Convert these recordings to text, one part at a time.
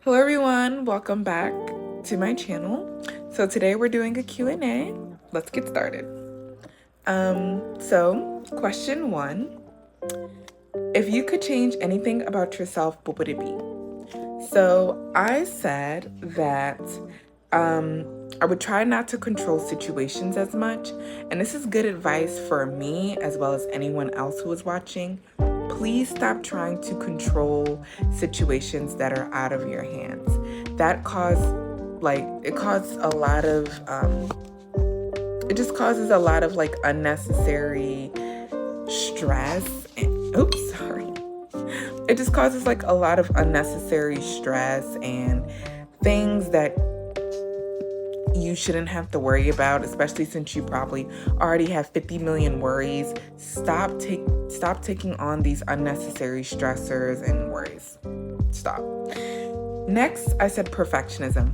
Hello everyone, welcome back to my channel. So today we're doing a Q&A. Let's get started. So question 1, if you could change anything about yourself, what would it be? So I said that I would try not to control situations as much, and this is good advice for me as well as anyone else who is watching. Please stop trying to control situations that are out of your hands. That causes a lot of it just causes a lot of unnecessary stress and it just causes a lot of unnecessary stress and things that you shouldn't have to worry about, especially since you probably already have 50 million worries. Stop taking on these unnecessary stressors and worries. Stop. Next, I said perfectionism.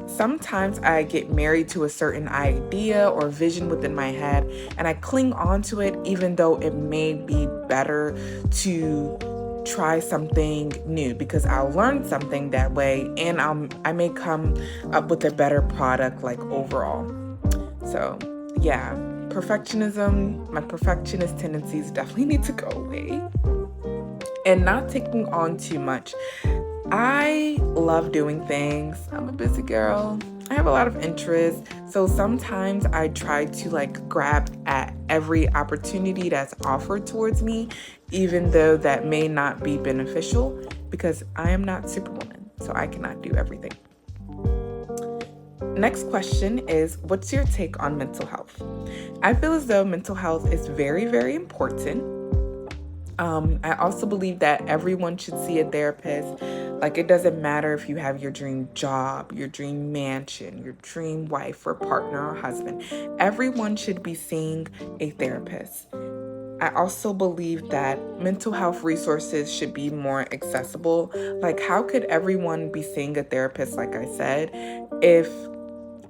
Sometimes I get married to a certain idea or vision within my head, and I cling on to it even though it may be better to try something new, because I'll learn something that way and I may come up with a better product overall. So yeah, perfectionism, my perfectionist tendencies definitely need to go away, and not taking on too much. I love doing things. I'm a busy girl. I have a lot of interests. So sometimes I try to grab at every opportunity that's offered towards me, even though that may not be beneficial, because I am not Superwoman, so I cannot do everything. Next question is, what's your take on mental health? I feel as though mental health is very, very important. I also believe that everyone should see a therapist. It doesn't matter if you have your dream job, your dream mansion, your dream wife or partner or husband. Everyone should be seeing a therapist. I also believe that mental health resources should be more accessible. How could everyone be seeing a therapist, like I said, if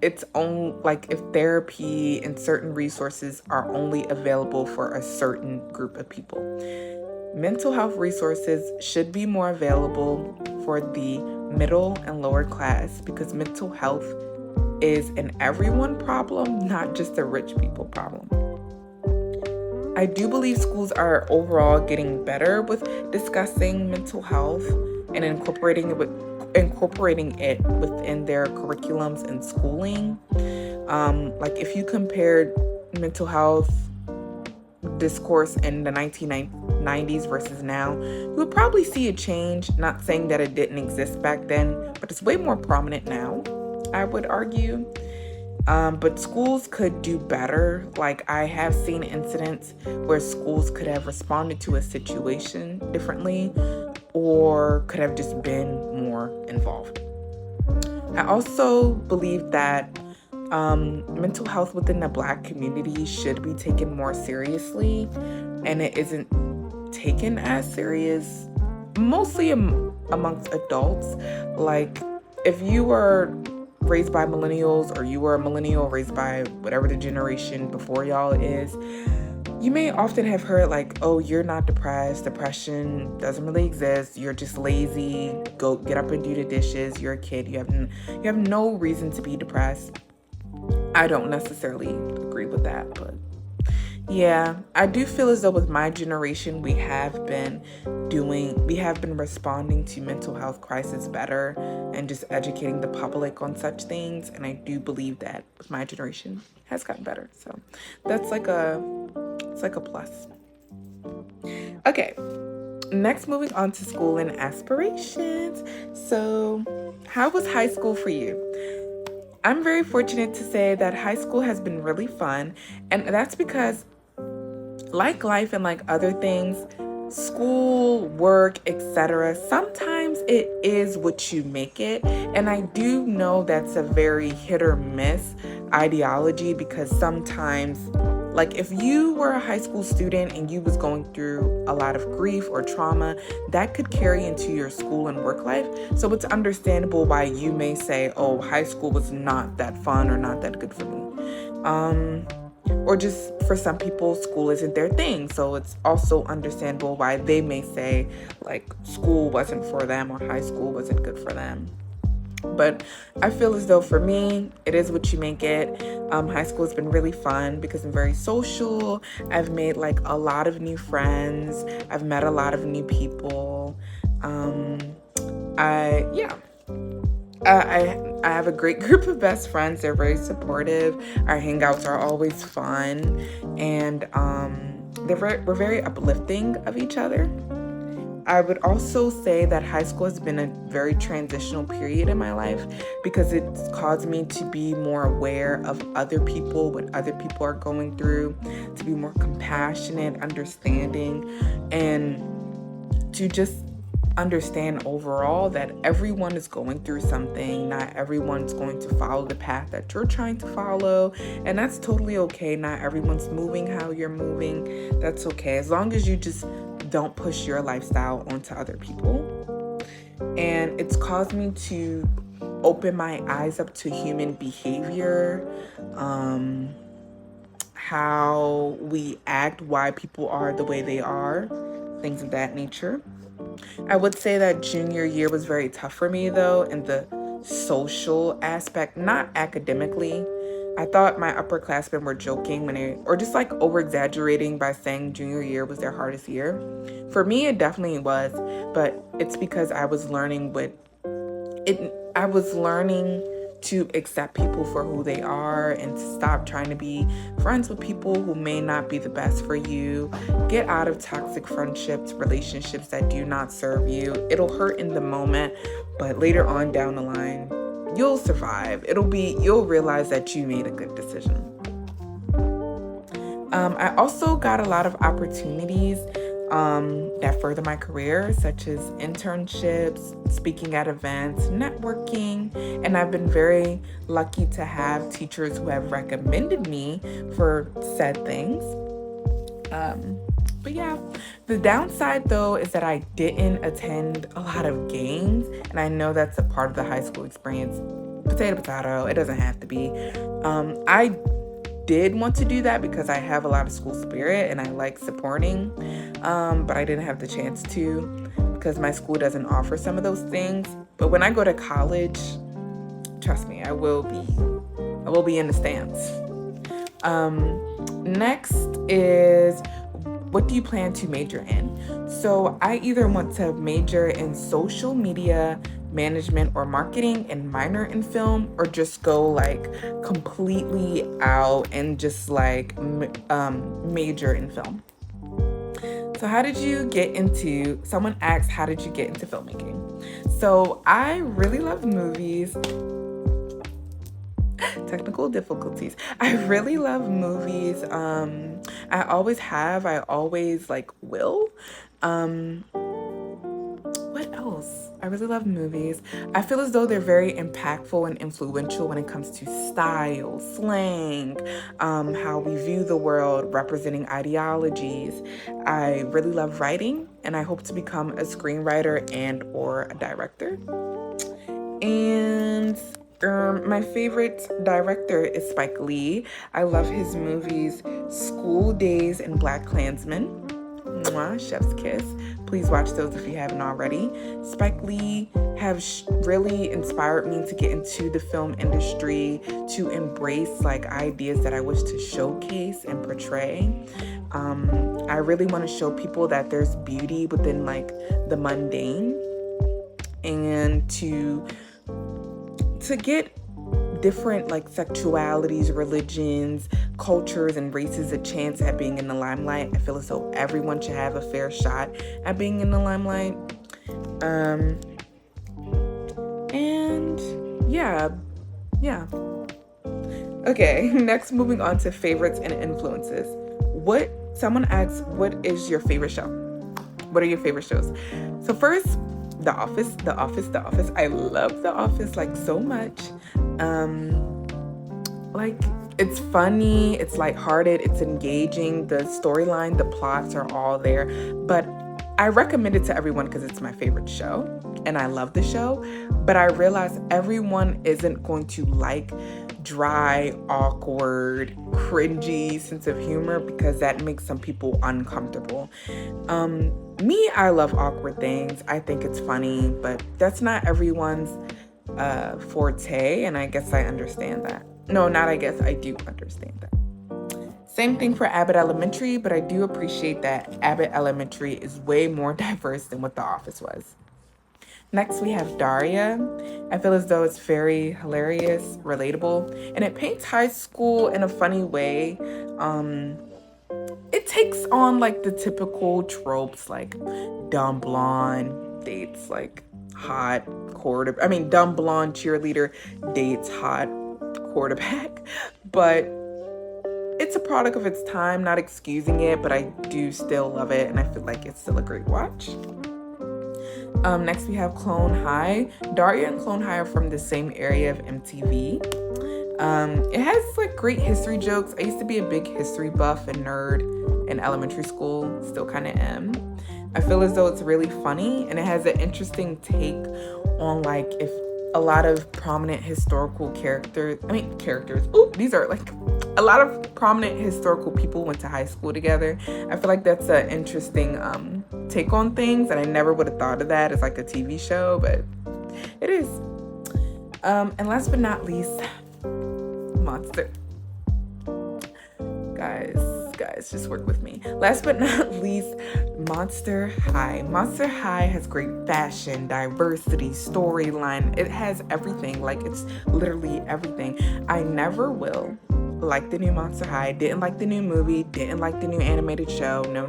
it's only if therapy and certain resources are only available for a certain group of people? Mental health resources should be more available for the middle and lower class, because mental health is an everyone problem, not just a rich people problem. I do believe schools are overall getting better with discussing mental health and incorporating it within their curriculums and schooling. If you compared mental health discourse in the 1990s versus now, you would probably see a change. Not saying that it didn't exist back then, but it's way more prominent now, I would argue. But schools could do better. I have seen incidents where schools could have responded to a situation differently, or could have just been more involved. I also believe that mental health within the Black community should be taken more seriously, and it isn't taken as serious, mostly amongst adults. If you were raised by millennials, or you were a millennial raised by whatever the generation before y'all is, you may often have heard oh, you're not depressed, depression doesn't really exist, you're just lazy, go get up and do the dishes, you're a kid, you have no reason to be depressed. I don't necessarily agree with that, but yeah, I do feel as though with my generation, we have been responding to mental health crisis better and just educating the public on such things. And I do believe that with my generation has gotten better. So that's it's a plus. Okay, next, moving on to school and aspirations. So how was high school for you? I'm very fortunate to say that high school has been really fun, and that's because like life and like other things, school, work, etc., sometimes it is what you make it. And I do know that's a very hit or miss ideology, because sometimes, if you were a high school student and you was going through a lot of grief or trauma, that could carry into your school and work life. So it's understandable why you may say, oh, high school was not that fun or not that good for me. Or just for some people, school isn't their thing. So it's also understandable why they may say school wasn't for them or high school wasn't good for them. But I feel as though for me, it is what you make it. High school has been really fun because I'm very social. I've made like a lot of new friends. I've met a lot of new people. Um, I yeah. I have a great group of best friends. They're very supportive. Our hangouts are always fun, and we're very uplifting of each other. I would also say that high school has been a very transitional period in my life because it's caused me to be more aware of other people, what other people are going through, to be more compassionate, understanding, and to just understand overall that everyone is going through something. Not everyone's going to follow the path that you're trying to follow, and that's totally okay. Not everyone's moving how you're moving. That's okay, as long as you just don't push your lifestyle onto other people. And it's caused me to open my eyes up to human behavior, how we act, why people are the way they are, things of that nature. I would say that junior year was very tough for me though, in the social aspect, not academically. I thought my upperclassmen were joking or just like over exaggerating by saying junior year was their hardest year. For me, it definitely was, but it's because I was learning to accept people for who they are and to stop trying to be friends with people who may not be the best for you. Get out of toxic friendships, relationships that do not serve you. It'll hurt in the moment, but later on down the line, you'll survive. You'll realize that you made a good decision. I also got a lot of opportunities that further my career, such as internships, speaking at events, networking, and I've been very lucky to have teachers who have recommended me for said things. But yeah, the downside though is that I didn't attend a lot of games, and I know that's a part of the high school experience. Potato, potato, it doesn't have to be. I did want to do that because I have a lot of school spirit and I like supporting, but I didn't have the chance to because my school doesn't offer some of those things. But when I go to college, trust me, I will be in the stands. Next is, what do you plan to major in? So I either want to major in social media management or marketing and minor in film, or just go like completely out and just like major in film. So someone asked, how did you get into filmmaking? So I really love movies. Technical difficulties. I really love movies. I always have, I always like will. What else? I really love movies. I feel as though they're very impactful and influential when it comes to style, slang, how we view the world, representing ideologies. I really love writing, and I hope to become a screenwriter and or a director. And my favorite director is Spike Lee. I love his movies School Days and BlacKkKlansman. Mwah, chef's kiss. Please watch those if you haven't already. Spike Lee has really inspired me to get into the film industry, to embrace like ideas that I wish to showcase and portray. I really want to show people that there's beauty within like the mundane, and to get different like sexualities, religions, cultures, and races a chance at being in the limelight. I feel as though everyone should have a fair shot at being in the limelight. And yeah. Okay, next, moving on to favorites and influences. Someone asks, what is your favorite show? What are your favorite shows? So first, The Office. I love The Office like so much. Like, it's funny, it's lighthearted, it's engaging, the storyline, the plots are all there. But I recommend it to everyone because it's my favorite show and I love the show. But I realize everyone isn't going to like dry, awkward, cringy sense of humor because that makes some people uncomfortable. Me, I love awkward things. I think it's funny, but that's not everyone's forte, and I guess I understand that. No, not I guess, I do understand that. Same thing for Abbott Elementary, but I do appreciate that Abbott Elementary is way more diverse than what The Office was. Next, we have Daria. I feel as though it's very hilarious, relatable, and it paints high school in a funny way. It takes on like the typical tropes, like dumb blonde dates like hot dumb blonde cheerleader dates hot quarterback, but it's a product of its time, not excusing it, but I do still love it, and I feel like it's still a great watch. Next we have Clone High. Daria and Clone High are from the same area of MTV. It has like great history jokes. I used to be a big history buff and nerd in elementary school, still kind of am. I feel as though it's really funny, and it has an interesting take on like if a lot of prominent historical characters, these are like a lot of prominent historical people went to high school together. I feel like that's an interesting take on things, and I never would have thought of that as like a TV show, but it is. And last but not least, Monster. Guys, just work with me. Last but not least, Monster High. Monster High has great fashion, diversity, storyline. It has everything. Like, it's literally everything. I never will like the new Monster High. Didn't like the new movie. Didn't like the new animated show. No.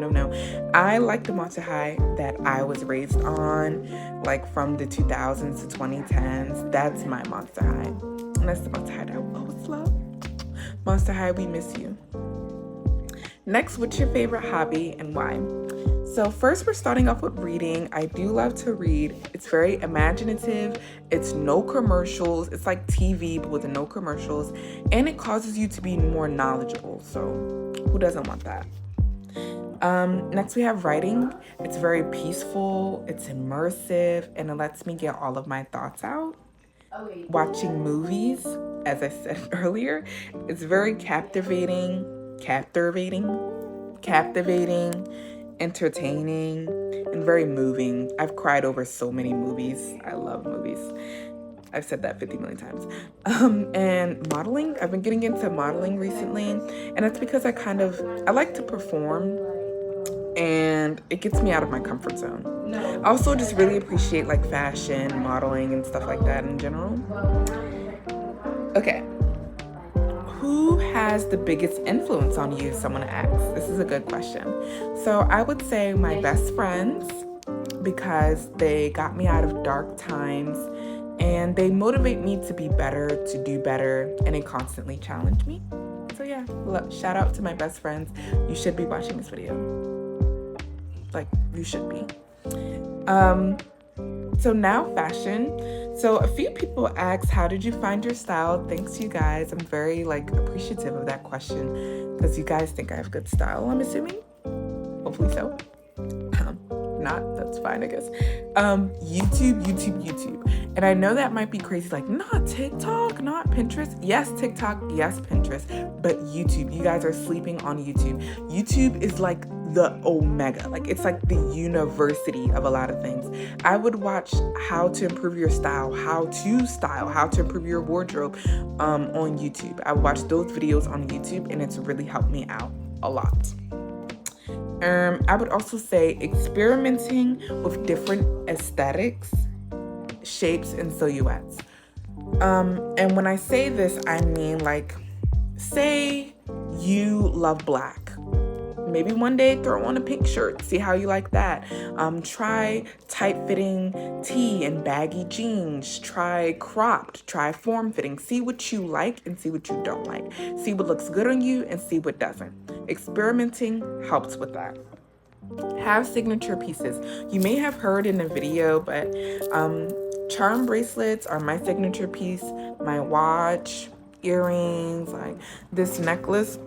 I like the Monster High that I was raised on, like from the 2000s to 2010s. That's my Monster High. And that's the Monster High that I always love. Monster High, we miss you. Next, what's your favorite hobby and why? So first, we're starting off with reading. I do love to read. It's very imaginative. It's no commercials. It's like TV, but with no commercials. And it causes you to be more knowledgeable. So who doesn't want that? Next, we have writing. It's very peaceful. It's immersive. And it lets me get all of my thoughts out. Watching movies, as I said earlier, it's very captivating, entertaining, and very moving. I've cried over so many movies. I love movies. I've said that 50 million times. And modeling, I've been getting into modeling recently, and that's because I like to perform, and it gets me out of my comfort zone. I also just really appreciate like fashion, modeling, and stuff like that in general. Okay. Who has the biggest influence on you, someone asks? This is a good question. So I would say my best friends, because they got me out of dark times and they motivate me to be better, to do better, and they constantly challenge me. So yeah, shout out to my best friends. You should be watching this video. Like, you should be. So now fashion. So a few people asked, how did you find your style? Thanks, you guys. I'm very appreciative of that question because you guys think I have good style, I'm assuming. Hopefully so. Not, that's fine, I guess. YouTube. And I know that might be crazy, like, not TikTok, not Pinterest. Yes, TikTok, yes, Pinterest, but YouTube. You guys are sleeping on YouTube. YouTube is like the omega. Like, it's like the university of a lot of things. I would watch how to improve your style, how to improve your wardrobe on YouTube. I watch those videos on YouTube, and it's really helped me out a lot. I would also say experimenting with different aesthetics, shapes, and silhouettes. And when I say this, I mean say you love black. Maybe one day throw on a pink shirt, see how you like that. Try tight-fitting tee and baggy jeans. Try cropped, try form-fitting. See what you like and see what you don't like. See what looks good on you and see what doesn't. Experimenting helps with that. Have signature pieces. You may have heard in the video, but charm bracelets are my signature piece. My watch, earrings, like this necklace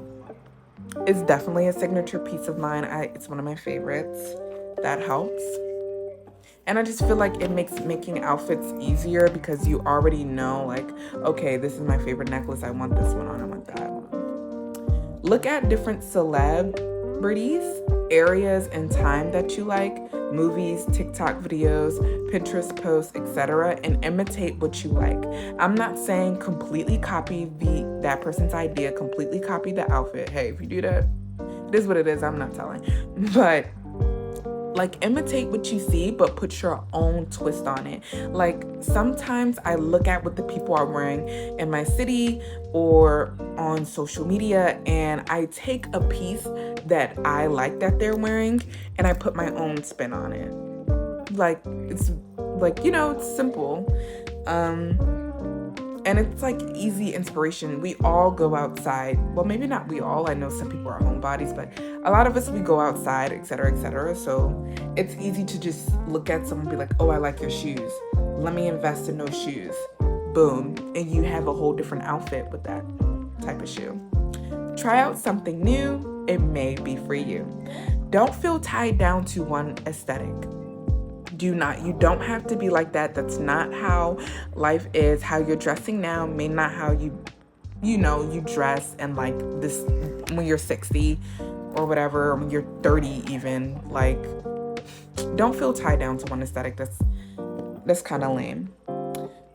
is definitely a signature piece of mine. It's one of my favorites. That helps. And I just feel like it makes making outfits easier because you already know, like, okay, this is my favorite necklace. I want this one on. I want that one. Look at different celebrities, areas, and time that you like. movies, TikTok videos, Pinterest posts, etc., and imitate what you like. I'm not saying completely copy that person's idea, completely copy the outfit. Hey, if you do that, it is what it is. I'm not telling. But like, imitate what you see, but put your own twist on it. Like, sometimes I look at what the people are wearing in my city or on social media, and I take a piece that I like that they're wearing, and I put my own spin on it. Like, it's like, it's simple. And it's like easy inspiration. We all go outside. Well, maybe not we all. I know some people are homebodies, but a lot of us, we go outside, etc., etc. So it's easy to just look at someone and be like, oh, I like your shoes. Let me invest in those shoes. Boom. And you have a whole different outfit with that type of shoe. Try out something new. It may be for you. Don't feel tied down to one aesthetic. You don't have to be like that. That's not how life is. How you're dressing now may not how you dress and like this when you're 60 or whatever, or when you're 30 even. Like, don't feel tied down to one aesthetic. That's kind of lame.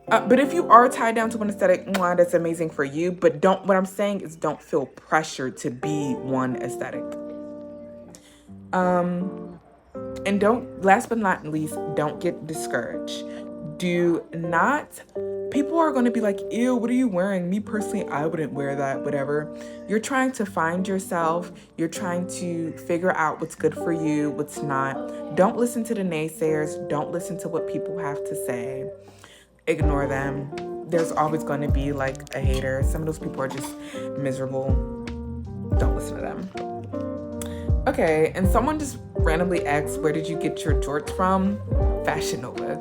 But if you are tied down to one aesthetic, that's amazing for you. But what I'm saying is don't feel pressured to be one aesthetic. And last but not least, don't get discouraged. People are going to be like, ew, what are you wearing? Me personally, I wouldn't wear that, whatever. You're trying to find yourself. You're trying to figure out what's good for you, what's not. Don't listen to the naysayers. Don't listen to what people have to say. Ignore them. There's always going to be like a hater. Some of those people are just miserable. Don't listen to them. Okay, and someone just randomly asked, where did you get your jorts from? Fashion Nova.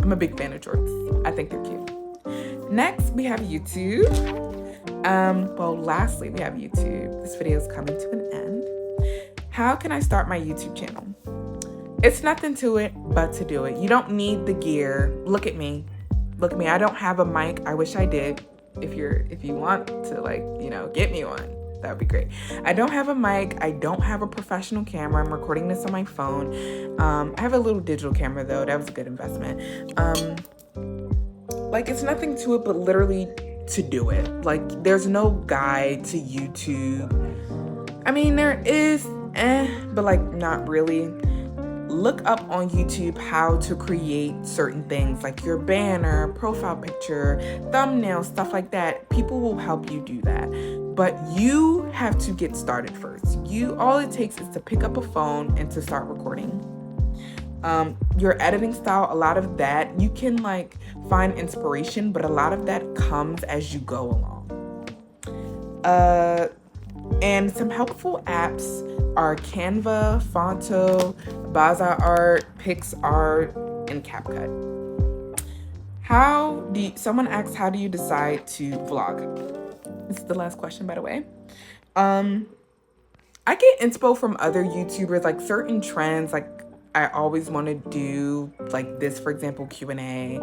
I'm a big fan of jorts. I think they're cute. Next, we have YouTube. Lastly, we have YouTube. This video is coming to an end. How can I start my YouTube channel? It's nothing to it but to do it. You don't need the gear. Look at me. I don't have a mic. I wish I did. If you want to get me one, that would be great. I don't have a mic. I don't have a professional camera. I'm recording this on my phone. I have a little digital camera though. That was a good investment. It's nothing to it but literally to do it. Like, there's no guide to YouTube. I mean, there is, but not really. Look up on YouTube how to create certain things like your banner, profile picture, thumbnail, stuff like that. People will help you do that. But you have to get started first. All it takes is to pick up a phone and to start recording. Your editing style, a lot of that, you can find inspiration, but a lot of that comes as you go along. And some helpful apps are Canva, Fonto, Baza Art, PixArt, and CapCut. Someone asked, how do you decide to vlog? This is the last question, by the way. I get inspo from other YouTubers, certain trends, I always want to do this, for example, Q&A.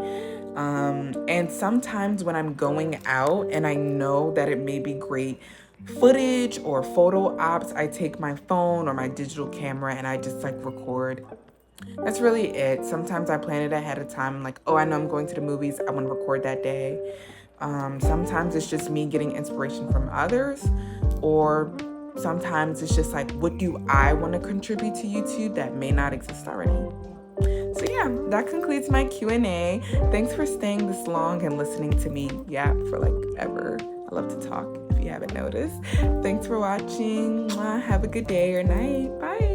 And sometimes when I'm going out and I know that it may be great footage or photo ops, I take my phone or my digital camera and I just record. That's really it. Sometimes I plan it ahead of time. I know I'm going to the movies. I want to record that day. Sometimes it's just me getting inspiration from others, or sometimes it's just what do I want to contribute to YouTube that may not exist already. So yeah, that concludes my Q&A. Thanks for staying this long and listening to me yap for ever. I love to talk, if you haven't noticed. Thanks for watching. Have a good day or night. Bye.